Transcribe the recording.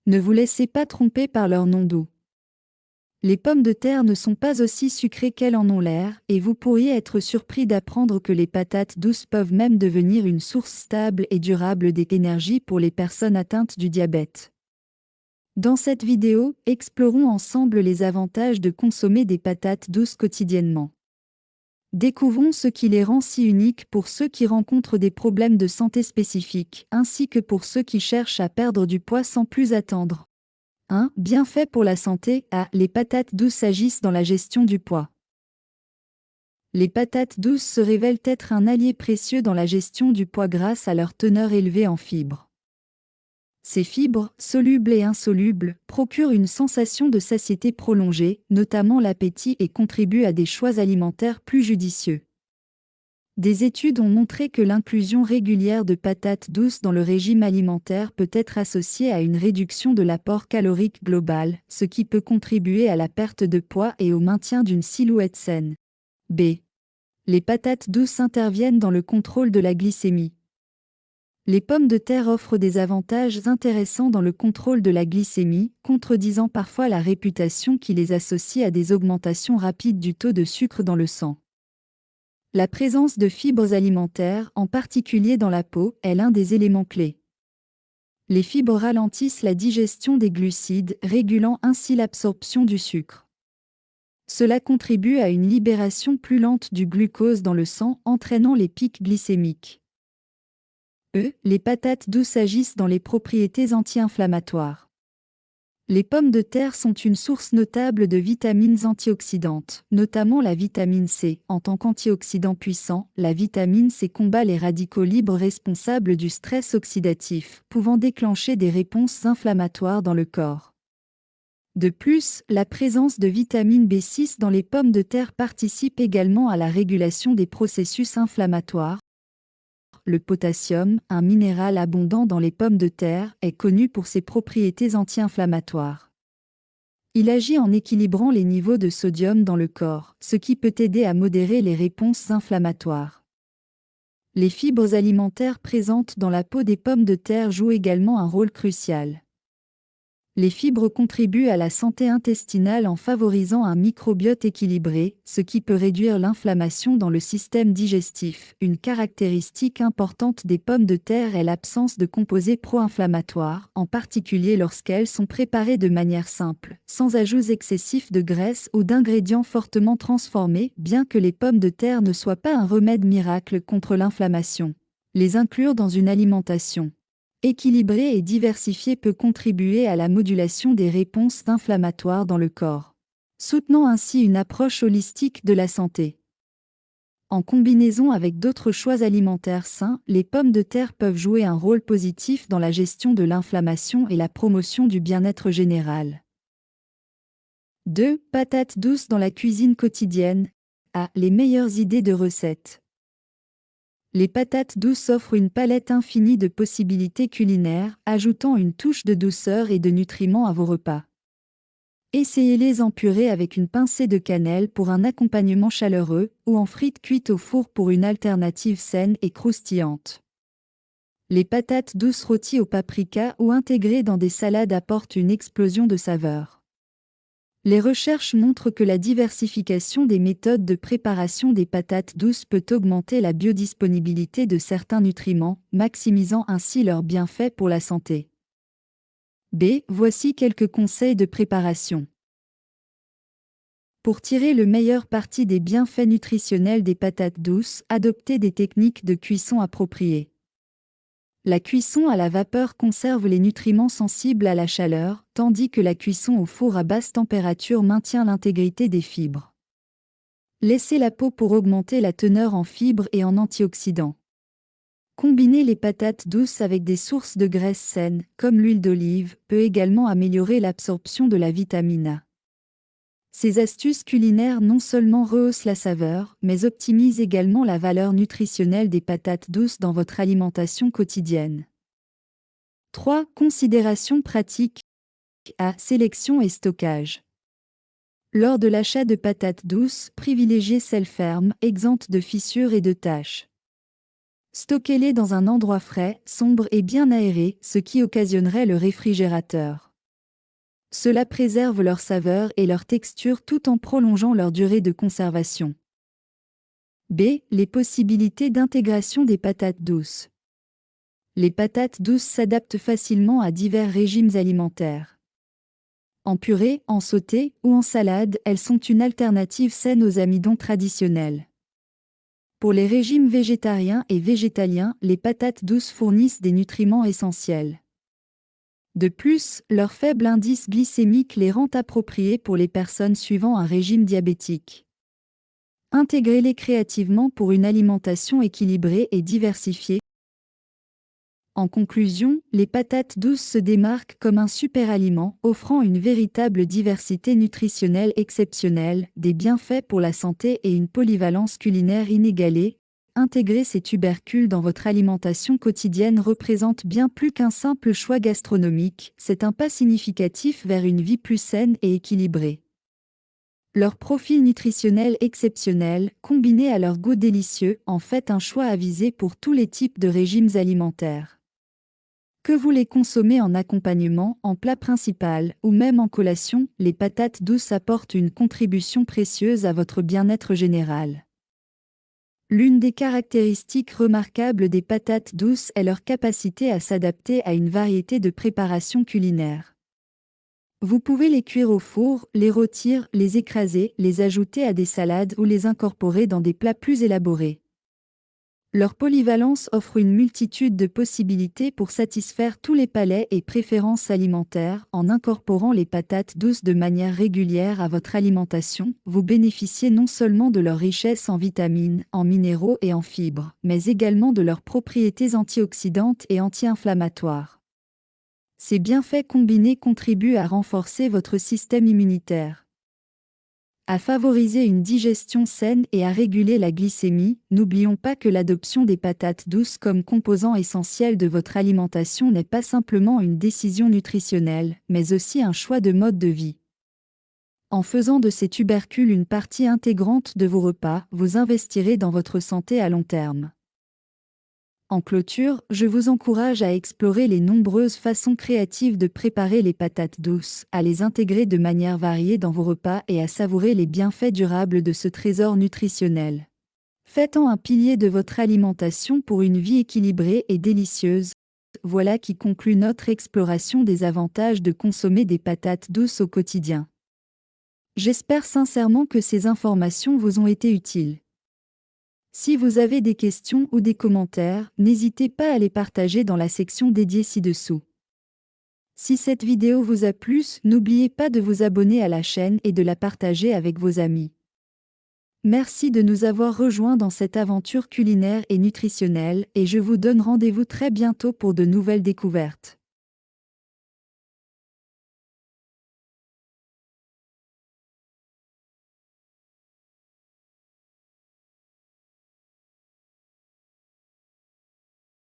Ne vous laissez pas tromper par leur nom doux. Les pommes de terre ne sont pas aussi sucrées qu'elles en ont l'air, et vous pourriez être surpris d'apprendre que les patates douces peuvent même devenir une source stable et durable d'énergie pour les personnes atteintes du diabète. Dans cette vidéo, explorons ensemble les avantages de consommer des patates douces quotidiennement. Découvrons ce qui les rend si uniques pour ceux qui rencontrent des problèmes de santé spécifiques, ainsi que pour ceux qui cherchent à perdre du poids sans plus attendre. 1. Bienfaits pour la santé. Les patates douces agissent dans la gestion du poids. Les patates douces se révèlent être un allié précieux dans la gestion du poids grâce à leur teneur élevée en fibres. Ces fibres, solubles et insolubles, procurent une sensation de satiété prolongée, notamment l'appétit, et contribuent à des choix alimentaires plus judicieux. Des études ont montré que l'inclusion régulière de patates douces dans le régime alimentaire peut être associée à une réduction de l'apport calorique global, ce qui peut contribuer à la perte de poids et au maintien d'une silhouette saine. B. Les patates douces interviennent dans le contrôle de la glycémie. Les pommes de terre offrent des avantages intéressants dans le contrôle de la glycémie, contredisant parfois la réputation qui les associe à des augmentations rapides du taux de sucre dans le sang. La présence de fibres alimentaires, en particulier dans la peau, est l'un des éléments clés. Les fibres ralentissent la digestion des glucides, régulant ainsi l'absorption du sucre. Cela contribue à une libération plus lente du glucose dans le sang, entraînant les pics glycémiques. Les patates douces agissent dans les propriétés anti-inflammatoires. Les pommes de terre sont une source notable de vitamines antioxydantes, notamment la vitamine C. En tant qu'antioxydant puissant, la vitamine C combat les radicaux libres responsables du stress oxydatif, pouvant déclencher des réponses inflammatoires dans le corps. De plus, la présence de vitamine B6 dans les pommes de terre participe également à la régulation des processus inflammatoires. Le potassium, un minéral abondant dans les pommes de terre, est connu pour ses propriétés anti-inflammatoires. Il agit en équilibrant les niveaux de sodium dans le corps, ce qui peut aider à modérer les réponses inflammatoires. Les fibres alimentaires présentes dans la peau des pommes de terre jouent également un rôle crucial. Les fibres contribuent à la santé intestinale en favorisant un microbiote équilibré, ce qui peut réduire l'inflammation dans le système digestif. Une caractéristique importante des pommes de terre est l'absence de composés pro-inflammatoires, en particulier lorsqu'elles sont préparées de manière simple, sans ajouts excessifs de graisse ou d'ingrédients fortement transformés. Bien que les pommes de terre ne soient pas un remède miracle contre l'inflammation, les inclure dans une alimentation équilibrée et diversifiée peut contribuer à la modulation des réponses inflammatoires dans le corps, soutenant ainsi une approche holistique de la santé. En combinaison avec d'autres choix alimentaires sains, les pommes de terre peuvent jouer un rôle positif dans la gestion de l'inflammation et la promotion du bien-être général. 2. Patates douces dans la cuisine quotidienne. Les meilleures idées de recettes. Les patates douces offrent une palette infinie de possibilités culinaires, ajoutant une touche de douceur et de nutriments à vos repas. Essayez-les en purée avec une pincée de cannelle pour un accompagnement chaleureux, ou en frites cuites au four pour une alternative saine et croustillante. Les patates douces rôties au paprika ou intégrées dans des salades apportent une explosion de saveurs. Les recherches montrent que la diversification des méthodes de préparation des patates douces peut augmenter la biodisponibilité de certains nutriments, maximisant ainsi leurs bienfaits pour la santé. B. Voici quelques conseils de préparation. Pour tirer le meilleur parti des bienfaits nutritionnels des patates douces, adoptez des techniques de cuisson appropriées. La cuisson à la vapeur conserve les nutriments sensibles à la chaleur, tandis que la cuisson au four à basse température maintient l'intégrité des fibres. Laissez la peau pour augmenter la teneur en fibres et en antioxydants. Combiner les patates douces avec des sources de graisse saines, comme l'huile d'olive, peut également améliorer l'absorption de la vitamine A. Ces astuces culinaires non seulement rehaussent la saveur, mais optimisent également la valeur nutritionnelle des patates douces dans votre alimentation quotidienne. 3. Considérations pratiques. Sélection et stockage. Lors de l'achat de patates douces, privilégiez celles fermes, exemptes de fissures et de taches. Stockez-les dans un endroit frais, sombre et bien aéré, ce qui occasionnerait le réfrigérateur. Cela préserve leur saveur et leur texture tout en prolongeant leur durée de conservation. B. Les possibilités d'intégration des patates douces. Les patates douces s'adaptent facilement à divers régimes alimentaires. En purée, en sauté ou en salade, elles sont une alternative saine aux amidons traditionnels. Pour les régimes végétariens et végétaliens, les patates douces fournissent des nutriments essentiels. De plus, leur faible indice glycémique les rend appropriées pour les personnes suivant un régime diabétique. Intégrez-les créativement pour une alimentation équilibrée et diversifiée. En conclusion, les patates douces se démarquent comme un super aliment, offrant une véritable diversité nutritionnelle exceptionnelle, des bienfaits pour la santé et une polyvalence culinaire inégalée. Intégrer ces tubercules dans votre alimentation quotidienne représente bien plus qu'un simple choix gastronomique, c'est un pas significatif vers une vie plus saine et équilibrée. Leur profil nutritionnel exceptionnel, combiné à leur goût délicieux, en fait un choix avisé pour tous les types de régimes alimentaires. Que vous les consommez en accompagnement, en plat principal, ou même en collation, les patates douces apportent une contribution précieuse à votre bien-être général. L'une des caractéristiques remarquables des patates douces est leur capacité à s'adapter à une variété de préparations culinaires. Vous pouvez les cuire au four, les rôtir, les écraser, les ajouter à des salades ou les incorporer dans des plats plus élaborés. Leur polyvalence offre une multitude de possibilités pour satisfaire tous les palais et préférences alimentaires. En incorporant les patates douces de manière régulière à votre alimentation, vous bénéficiez non seulement de leur richesse en vitamines, en minéraux et en fibres, mais également de leurs propriétés antioxydantes et anti-inflammatoires. Ces bienfaits combinés contribuent à renforcer votre système immunitaire, à favoriser une digestion saine et à réguler la glycémie. N'oublions pas que l'adoption des patates douces comme composant essentiel de votre alimentation n'est pas simplement une décision nutritionnelle, mais aussi un choix de mode de vie. En faisant de ces tubercules une partie intégrante de vos repas, vous investirez dans votre santé à long terme. En clôture, je vous encourage à explorer les nombreuses façons créatives de préparer les patates douces, à les intégrer de manière variée dans vos repas et à savourer les bienfaits durables de ce trésor nutritionnel. Faites-en un pilier de votre alimentation pour une vie équilibrée et délicieuse. Voilà qui conclut notre exploration des avantages de consommer des patates douces au quotidien. J'espère sincèrement que ces informations vous ont été utiles. Si vous avez des questions ou des commentaires, n'hésitez pas à les partager dans la section dédiée ci-dessous. Si cette vidéo vous a plu, n'oubliez pas de vous abonner à la chaîne et de la partager avec vos amis. Merci de nous avoir rejoints dans cette aventure culinaire et nutritionnelle, et je vous donne rendez-vous très bientôt pour de nouvelles découvertes.